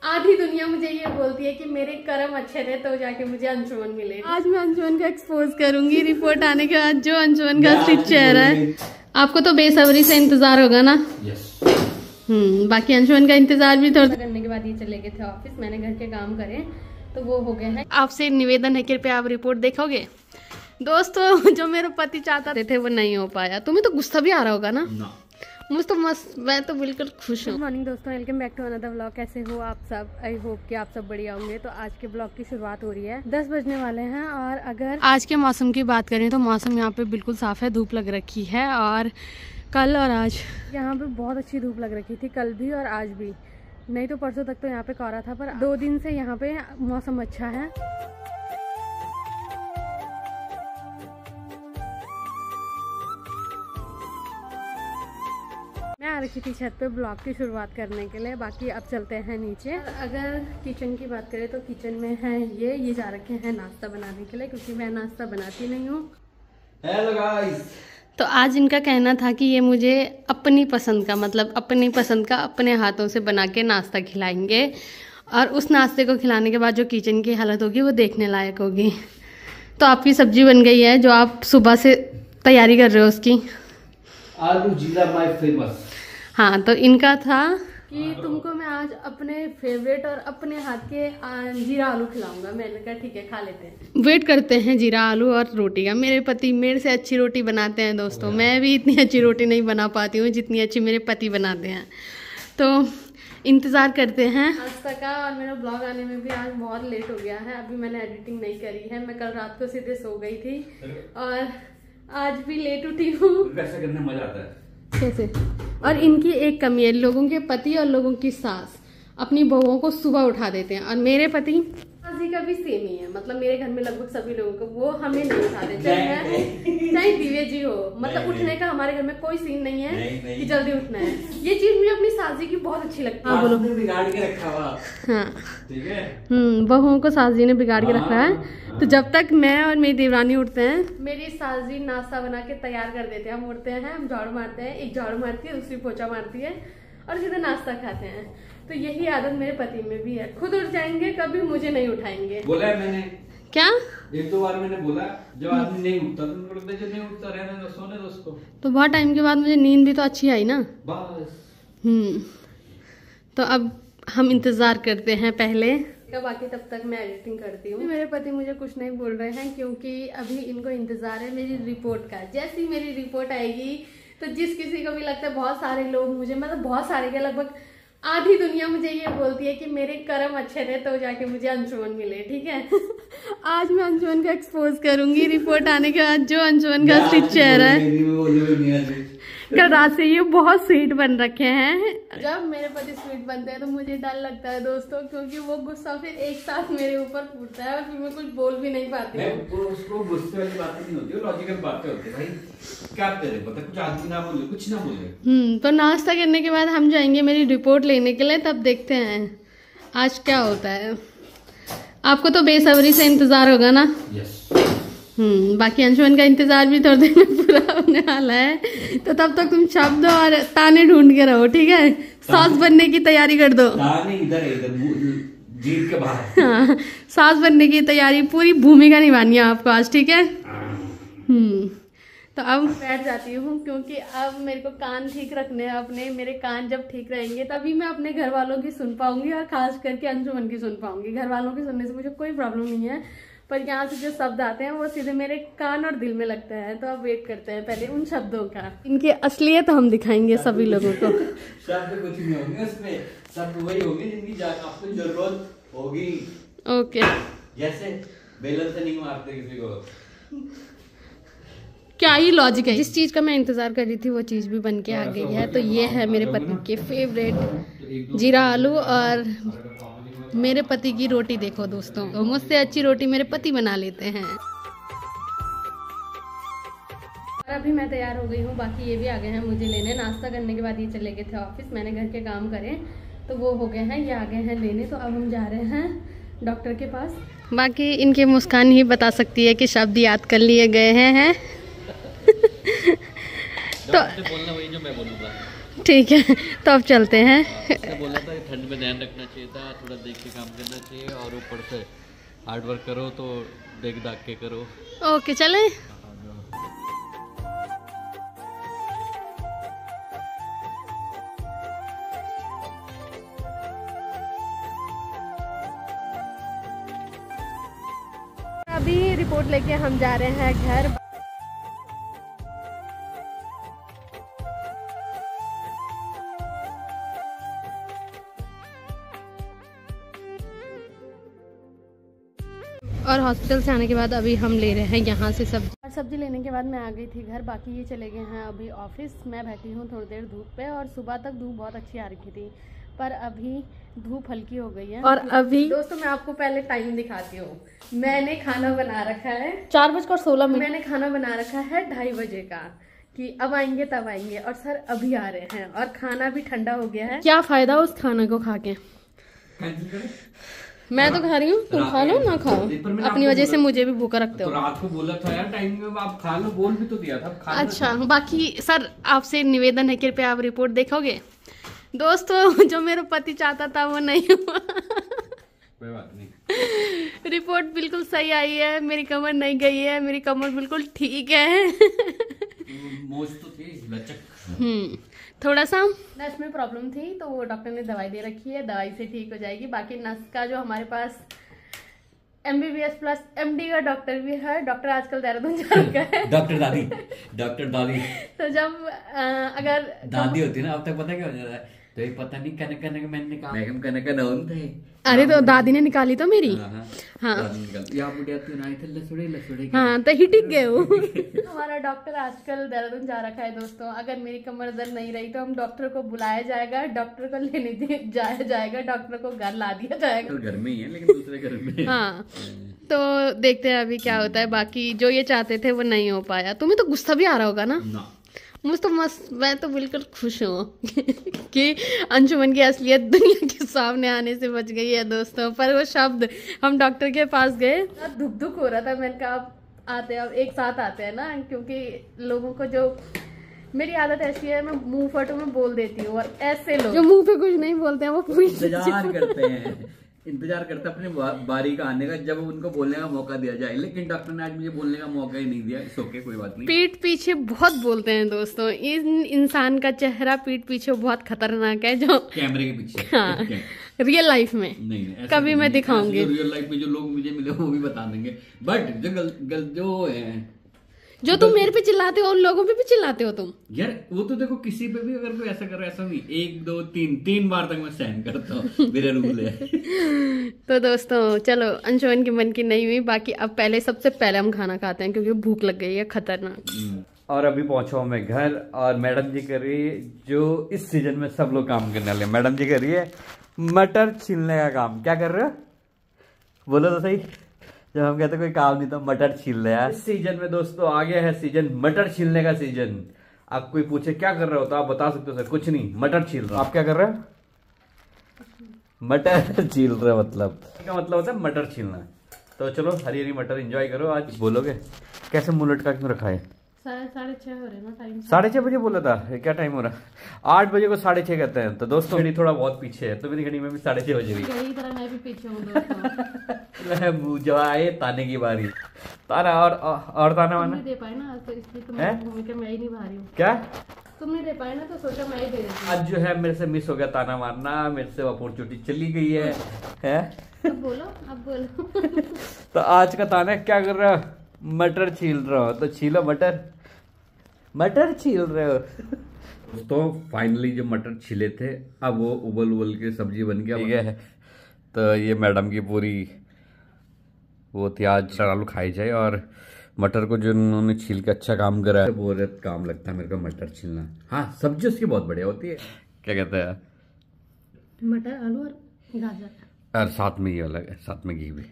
आधी दुनिया मुझे ये बोलती है कि मेरे कर्म अच्छे थे तो जाके मुझे अंशुमन मिले। आज मैं अंशुमन को एक्सपोज करूंगी रिपोर्ट आने के बाद। जो अंशुमन का असली चेहरा है, आपको तो बेसब्री से इंतजार होगा ना। बाकी अंशुमन का इंतजार भी थोड़ा करने के बाद ये चले गए थे ऑफिस। मैंने घर के काम करे तो वो हो गए हैं। आपसे निवेदन है, कृपया आप रिपोर्ट देखोगे। दोस्तों, जो मेरे पति चाहते थे वो नहीं हो पाया। तुम्हें तो गुस्सा भी आ रहा होगा ना? मुझे तो मस्त, मैं तो बिल्कुल खुश हूँ। गुड मॉर्निंग दोस्तों, welcome back to another vlog. कैसे हो आप सब? आई होप कि आप सब बढ़िया होंगे। तो आज के ब्लॉग की शुरुआत हो रही है, 10 बजने वाले हैं। और अगर आज के मौसम की बात करें तो मौसम यहाँ पे बिल्कुल साफ है, धूप लग रखी है। और कल और आज यहाँ पे बहुत अच्छी धूप लग रखी थी, कल भी और आज भी। नहीं तो परसों तक तो यहाँ पे कोहरा था, पर 2 दिन से यहाँ पे मौसम अच्छा है। मैं आ रखी थी छत पे ब्लॉग की शुरुआत करने के लिए। बाकी अब चलते हैं नीचे। अगर किचन की बात करें तो किचन में है ये जा रखे हैं नाश्ता बनाने के लिए, क्योंकि मैं नाश्ता बनाती नहीं हूँ। Hello guys. तो आज इनका कहना था कि ये मुझे अपनी पसंद का, मतलब अपनी पसंद का अपने हाथों से बना के नाश्ता खिलाएंगे। और उस नाश्ते को खिलाने के बाद जो किचन की हालत होगी वो देखने लायक होगी। तो आपकी सब्जी बन गई है जो आप सुबह से तैयारी कर रहे हो उसकी। आलू जीरा माय फेमस। हाँ, तो इनका था कि तुमको मैं आज अपने फेवरेट और अपने हाथ के जीरा आलू खिलाऊंगा। मैंने कहा ठीक है, खा लेते हैं। वेट करते हैं जीरा आलू और रोटी का। मेरे पति मेरे से अच्छी रोटी बनाते हैं दोस्तों। मैं भी इतनी अच्छी रोटी नहीं बना पाती हूँ जितनी अच्छी मेरे पति बनाते हैं। तो इंतज़ार करते हैं नाश्ता का। और मेरा ब्लॉग आने में भी आज बहुत लेट हो गया है। अभी मैंने एडिटिंग नहीं करी है। मैं कल रात को सीधे सो गई थी और आज भी लेट उठी हूँ। कैसे करने में मजा आता है कैसे? और इनकी एक कमी है, लोगों के पति और लोगों की सास अपनी बहुओं को सुबह उठा देते हैं। और मेरे पति जी का भी सेम ही है, मतलब मेरे घर में लगभग सभी लोगों को वो हमें नहीं उठाते, चाहे दिव्य जी हो। मतलब उठने का हमारे घर में कोई सीन नहीं है कि जल्दी उठना है। ये चीज मुझे अपनी सास जी की बहुत अच्छी लगती है। बोलो, बिगाड़ के रखा हुआ। हाँ ठीक है। बहुओं को सास जी ने बिगाड़ के रखा है। तो जब तक मैं और मेरी देवरानी उठते हैं, मेरी सास जी नाश्ता बना के तैयार कर देते हैं। हम उठते हैं, हम झाड़ू मारते हैं, एक झाड़ू मारती है, दूसरी पोछा मारती है और सीधे नाश्ता खाते हैं। तो यही आदत मेरे पति में भी है, खुद उठ जाएंगे, कभी मुझे नहीं उठाएंगे। बोला है मैंने क्या? 1-2 बार मैंने बोला, जब आदमी नहीं उठता तो बोलते जो नहीं उठता रहने दो, सोने दो उसको। तो बहुत टाइम के बाद मुझे नींद भी तो अच्छी आई ना बस। तो अब हम इंतजार करते हैं पहले। बाकी तब तक मैं एडिटिंग करती हूँ। मेरे पति मुझे कुछ नहीं बोल रहे हैं क्योंकि अभी इनको इंतजार है मेरी रिपोर्ट का। जैसी मेरी रिपोर्ट आएगी तो जिस किसी को भी लगता है, बहुत सारे लोग मुझे, मतलब बहुत सारे के लगभग आधी दुनिया मुझे ये बोलती है कि मेरे कर्म अच्छे थे तो जाके मुझे अंशुमन मिले। ठीक है। आज मैं अंशुमन को एक्सपोज करूंगी रिपोर्ट आने के बाद। जो अंशुमन का असली चेहरा है। कल रात से ये बहुत स्वीट बन रखे हैं। जब मेरे पति स्वीट बनते हैं तो मुझे डर लगता है दोस्तों, क्योंकि वो गुस्सा फिर एक साथ मेरे ऊपर फूटता है और फिर मैं कुछ बोल भी नहीं पाती हूँ। उसको गुस्से वाली बातें नहीं होती, लॉजिकल बातें होती है। भाई क्या करे, पता कुछ आदमी ना बोले, कुछ ना बोले। तो नाश्ता करने के बाद हम जाएंगे मेरी रिपोर्ट लेने के लिए। तब देखते हैं आज क्या होता है। आपको तो बेसब्री से इंतजार होगा ना? यस। बाकी अंशुमन का इंतजार भी थोड़ी देर में पूरा होने वाला है। तो तब तक तुम शब्द और ताने ढूंढ के रहो, ठीक है? सास बनने की तैयारी कर दो। ताने इधर जीत के बाहर। हाँ, सास बनने की तैयारी, पूरी भूमिका निभानी है आपको आज, ठीक है? तो अब बैठ जाती हूँ क्योंकि अब मेरे को कान ठीक रखने हैं अपने। मेरे कान जब ठीक रहेंगे तभी मैं अपने घर वालों की सुन पाऊंगी और खास करके अंशुमन की सुन पाऊंगी। घर वालों की सुनने से मुझे कोई प्रॉब्लम नहीं है, पर यहाँ से जो शब्द आते हैं वो सीधे मेरे कान और दिल में लगते हैं। तो अब वेट करते हैं पहले उन शब्दों का। इनकी असलियत हम दिखाएंगे सभी लोगों को। शब्द कुछ नहीं होंगे उसमें, सब वही होंगे जिनकी आपको जरूरत होगी। ओके। जैसे बेलन से नहीं मारते किसी को। क्या ही लॉजिक है। जिस चीज का मैं इंतजार कर रही थी वो चीज भी बन के आ गई है। तो ये है मेरे पति के फेवरेट जीरा आलू और मेरे पति की रोटी। देखो दोस्तों, तो मुझसे अच्छी रोटी मेरे पति बना लेते हैं। और अभी मैं तैयार हो गई हूँ, बाकी ये भी आ गए हैं मुझे लेने। नाश्ता करने के बाद ये चले गए थे ऑफिस। मैंने घर के काम करे तो वो हो गए हैं, ये आ गए हैं लेने। तो अब हम जा रहे हैं डॉक्टर के पास। बाकी इनकी मुस्कान ही बता सकती है कि शब्द याद कर लिए गए हैं। तो बोलना वही जो मैं बोलूँगा। ठीक है, तो अब चलते हैं। बोला था ठंड में ध्यान रखना चाहिए था, थोड़ा देख के काम करना चाहिए और ऊपर से हार्ड वर्क करो तो देख दाख के करो। ओके चलें। अभी रिपोर्ट लेके हम जा रहे हैं घर। और हॉस्पिटल से आने के बाद अभी हम ले रहे हैं यहाँ से सब्जी। और सब्जी लेने के बाद मैं आ गई थी घर, बाकी ये चले गए हैं अभी ऑफिस। मैं बैठी हूँ थोड़ी देर धूप पे, और सुबह तक धूप बहुत अच्छी आ रही थी, पर अभी धूप हल्की हो गई है। और अभी दोस्तों मैं आपको पहले टाइम दिखाती हूँ। मैंने खाना बना रखा है 4:16। मैंने खाना बना रखा है 2:30 बजे का, कि अब आएंगे तब आएंगे, और सर अभी आ रहे हैं और खाना भी ठंडा हो गया है। क्या फायदा उस खाने को खा के। मैं तो खा रही हूँ, तुम खा लो ना खाओ, अपनी वजह से मुझे भी भूखा रखते हो। तो रात को बोला था यार टाइम में आप खा लो, बोल भी तो दिया था खा। अच्छा, बाकी सर आपसे निवेदन है, कृपया आप रिपोर्ट देखोगे। दोस्तों जो मेरा पति चाहता था वो नहीं हुआ। कोई बात नहीं, रिपोर्ट बिल्कुल सही आई है, मेरी कमर नहीं गई है, मेरी कमर बिल्कुल ठीक है। मोच तो थी लचक। थोड़ा सा नस में प्रॉब्लम थी, तो वो डॉक्टर ने दवाई दे रखी है, दवाई से ठीक हो जाएगी। बाकी नस का जो हमारे पास MBBS प्लस MD का डॉक्टर भी है, डॉक्टर आजकल देहरादून जा रखा है। डॉक्टर दादी तो जब अगर दादी होती है ना, अब तक पता क्या हो जाता है, तो ये पता नहीं कनक मैंने निकाला कनक का नाम थे। अरे तो दादी ने निकाली तो मेरी। हाँ तो ही टिक गए वो। हमारा डॉक्टर आजकल देहरादून जा रखा है दोस्तों। अगर मेरी कमर दर्द नहीं रही तो हम डॉक्टर को बुलाया जाएगा, डॉक्टर को लेने जाया जाएगा, डॉक्टर को घर ला दिया जाएगा। घर में ही है लेकिन दूसरे घर में। हाँ तो देखते हैं अभी क्या होता है। बाकी जो ये चाहते थे वो नहीं हो पाया। तुम्हें तो गुस्सा भी आ रहा होगा ना? मुझे तो मस्त, मैं तो बिल्कुल खुश हूँ कि अंशुमन की असलियत दुनिया के सामने आने से बच गई है दोस्तों। पर वो शब्द, हम डॉक्टर के पास गए, दुख हो रहा था। मैंने कहा अब आते हैं, अब एक साथ आते हैं ना, क्योंकि लोगों को जो, मेरी आदत ऐसी है मैं मुंह फटो में बोल देती हूँ, और ऐसे लोग जो मुंह पे कुछ नहीं बोलते हैं वो पूरी इंतजार करते अपने बारी का आने का, जब उनको बोलने का मौका दिया जाए। लेकिन डॉक्टर ने आज मुझे बोलने का मौका ही नहीं दिया। ओके कोई बात नहीं। पीठ पीछे बहुत बोलते हैं दोस्तों। इन इंसान का चेहरा पीठ पीछे बहुत खतरनाक है, जो कैमरे के पीछे। हाँ रियल लाइफ में नहीं, कभी मैं दिखाऊंगी। रियल लाइफ में जो लोग मुझे मिले वो भी बता देंगे। बट जो है, जो तुम मेरे पे चिल्लाते हो उन लोगों पे भी चिल्लाते हो तुम यार। वो तो देखो किसी पे भी अगर कोई ऐसा करे, ऐसा नहीं, 1 2 3 बार तक मैं सहन करता हूँ, मेरा रूल है। तो दोस्तों चलो, अंशुमन की मन की नहीं हुई। बाकी अब पहले, सबसे पहले हम खाना खाते हैं, क्योंकि भूख लग गई है खतरनाक। और अभी पहुंचा हूँ मैं घर, और मैडम जी कर रही है जो इस सीजन में सब लोग काम करने वाले। मैडम जी कर रही है मटर छीलने का काम। क्या कर रहे हो? बोलो तो सही। जब हम कहते कोई काम नहीं तो मटर छील रहे हैं। इस सीजन में दोस्तों आ गया है सीजन, मटर छीलने का सीजन। आप कोई पूछे क्या कर रहे हो तो आप बता सकते हो सर कुछ नहीं, मटर छील रहा हूं। आप क्या कर रहे हो? मटर छील रहे, मतलब क्या मतलब होता है मटर छीलना। तो चलो हरी हरी मटर एंजॉय करो। आज बोलोगे कैसे मुंह लटका क्यों रखा है? 6:30 हो रहे ना टाइम। 6:30 बजे बोला था? क्या टाइम हो रहा है? 8 बजे को 6:30 कहते हैं। तो दोस्तों घड़ी थोड़ा बहुत पीछे है, तो मेरी घड़ी में भी 6:30 बजे हुई। मैं भी पीछे हूँ दोस्तों। जो आए ताने की बारी, ताना और ताना वाना दे पाए ना, तो इसलिए तो मैं ही नहीं भा रही हूँ। क्या तुम नहीं दे पाए ना, तो सोचा मैं ही दे देती हूँ। आज जो है मेरे से मिस हो गया ताना मारना, मेरे से अपॉर्चुनिटी चली गई है? अब बोलो। तो आज का ताना क्या कर रहा? मटर छील रहा हो तो छीलो मटर छील रहे हो। दोस्तों फाइनली जो मटर छिले थे, अब वो उबल के सब्जी बन गया। ठीक है, तो ये मैडम की पूरी वो थी, आज आलू खाई जाए। और मटर को जो उन्होंने छील के अच्छा काम करा है, बहुत काम लगता है मेरे को मटर छीलना। हाँ सब्जी उसकी बहुत बढ़िया होती है। क्या कहते हैं? मटर, आलू और गाजर, और साथ में ये अलग है, साथ में घी भी।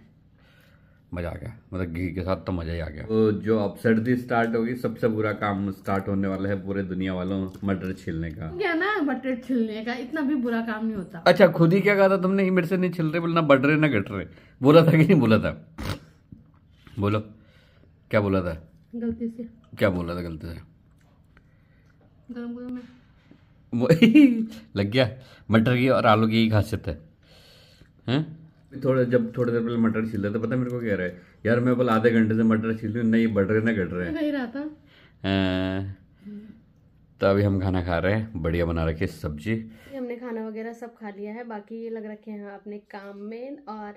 मजा आ गया, मतलब घी के साथ तो मजा ही आ गया। तो जो अब सर्दी स्टार्ट होगी, सबसे बुरा काम स्टार्ट होने वाला है पूरे दुनिया वालों, मटर छीलने का। क्या ना, मटर छीलने का इतना भी बुरा काम नहीं होता। अच्छा खुद ही क्या कहा था तुमने? मेरे से नहीं छिल रहे, बोलना बढ़ रहे ना घट रहे, बोला था कि नहीं बोला था? बोलो क्या बोला था? गलती से। क्या बोला था गलती से? गरम लग गया। मटर की और आलू की यही खासियत है हैं? थोड़ा देर पहले मटर छील रहे थे, पता है मेरे को कह रहा है यार मैं बोला आधे घंटे से मटर छील रही हूँ, नहीं बढ़ रहे ना घट रहे हैं। नहीं रहा था। तो अभी हम खाना खा रहे हैं, बढ़िया बना रखी है सब्जी। हमने खाना वगैरह सब खा लिया है, बाकी ये लग रखे हैं अपने काम में और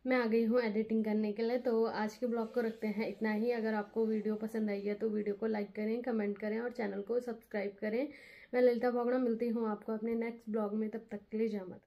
मैं आ गई हूँ एडिटिंग करने के लिए। तो आज के ब्लॉग को रखते हैं इतना ही। अगर आपको वीडियो पसंद आई है तो वीडियो को लाइक करें, कमेंट करें और चैनल को सब्सक्राइब करें। मैं ललिता बोगड़ा मिलती हूँ आपको अपने नेक्स्ट ब्लॉग में, तब तक के लिए जय माता।